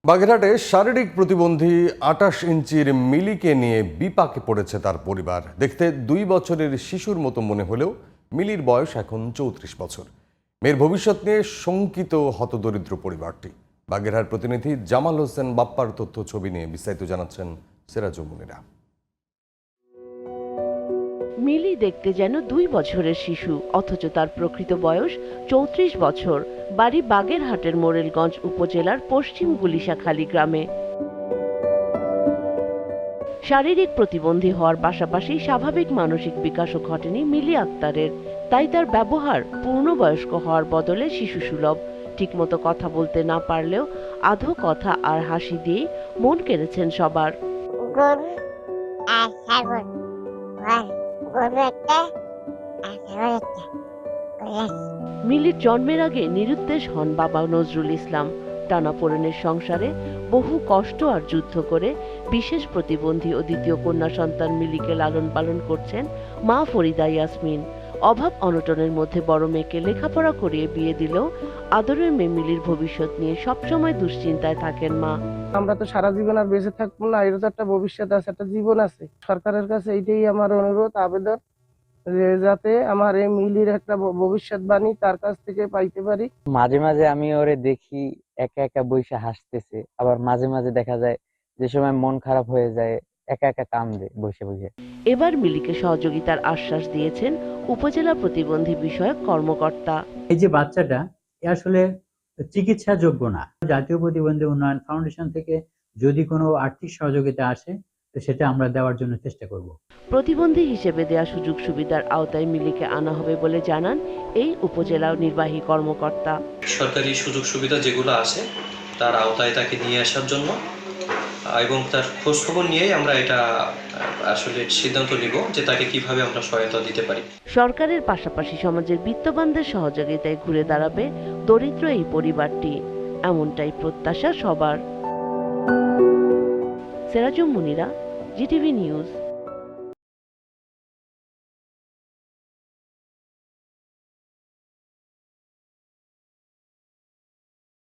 বাগেরহাটে শারীরিক প্রতিবন্ধী ২৮ ইঞ্চির মিলিকে নিয়ে বিপাকে পড়েছে তার পরিবার। দেখতে ২ বছরের শিশুর মতো মনে হলেও মিলির বয়স এখন ৩৪ বছর। মেয়ের ভবিষ্যৎ নিয়ে শঙ্কিত হতদরিদ্র পরিবারটি। বাগেরহাট প্রতিনিধি জামাল হোসেন বাপ্পার তথ্য ছবি নিয়ে বিস্তারিত জানাচ্ছেন সিরাজুল মুনিরা। মিলি দেখতে যেন ২ বছরের শিশু, অথচ তার প্রকৃত বয়স ৩৪ বছর। বাড়ি বাগেরহাটের মোরেলগঞ্জ উপজেলার পশ্চিম গুলিশাখালী গ্রামে। শারীরিক প্রতিবন্ধী হওয়ার পাশাপাশি স্বাভাবিক মানসিক বিকাশও ঘটেনি মিলি আক্তারের। তাই তার ব্যবহার পূর্ণবয়স্ক হওয়ার বদলে শিশু সুলভ। ঠিকমতো কথা বলতে না পারলেও আধো কথা আর হাসি দিয়ে মন কেড়েছেন সবার। গরু আর ছাগল গরু একটা আর ছাগল একটা মিলির জন্মের আগে নিরুদ্দেশ হন বাবা নজরুল ইসলাম। টানাপোড়েনের সংসারে বহু কষ্ট আর যুদ্ধ করে বিশেষ প্রতিবন্ধী ও দ্বিতীয় কন্যা সন্তান মিলিকে লালন পালন করছেন মা ফরিদা ইয়াসমিন। অভাব অনটনের মধ্যে বড় মেয়েকে লেখাপড়া করিয়ে বিয়ে দিলেও আদরের মেয়ে মিলির ভবিষ্যৎ নিয়ে সবসময় দুশ্চিন্তায় থাকেন মা। আমরা তো সারা জীবন আর বেঁচে থাকবো না, এর তো একটা ভবিষ্যৎ আছে, একটা জীবন আছে। সরকারের কাছে এইটাই আমার অনুরোধ, আবেদন, যে যাতে আমার এই মিলির একটা ভবিষ্যৎবাণী তার কাছ থেকে পাইতে পারি। মাঝে মাঝে আমি ওরে দেখি একা একা বইসা হাসতেছে, আবার মাঝে মাঝে দেখা যায় যে সময় মন খারাপ হয়ে যায় একা একা কান্দে বসে বসে। এবার মিলিকে সহযোগিতার আশ্বাস দিয়েছেন উপজেলা প্রতিবন্ধী বিষয়ক কর্মকর্তা। এই যে বাচ্চাটা এ আসলে চিকিৎসাযোগ্য না। জাতীয় প্রতিবন্ধী উন্নয়ন ফাউন্ডেশন থেকে যদি কোনো আর্থিক সহযোগিতা আসে তো সেটা আমরা দেওয়ার জন্য চেষ্টা করব। প্রতিবন্ধী হিসেবে দেয়া সুযোগ সুবিধার আওতায় মিলিকে আনা হবে বলে জানান এই উপজেলা নির্বাহী কর্মকর্তা। সরকারি সুযোগ সুবিধা যেগুলো আছে তার আওতায় তাকে নিয়ে আসার জন্য এবং তার খোঁজ খবর নিয়েই আমরা এটা আসলে সিদ্ধান্ত নিব যে তাকে কিভাবে আমরা সহায়তা দিতে পারি। সরকারের পাশাপাশি সমাজের বিত্তবানদের সহযোগিতায় ঘুরে দাঁড়াবে দরিদ্র এই পরিবারটি, এমনটাই প্রত্যাশা সবার। সিরাজুল মুনিরা, জিটিভি নিউজ।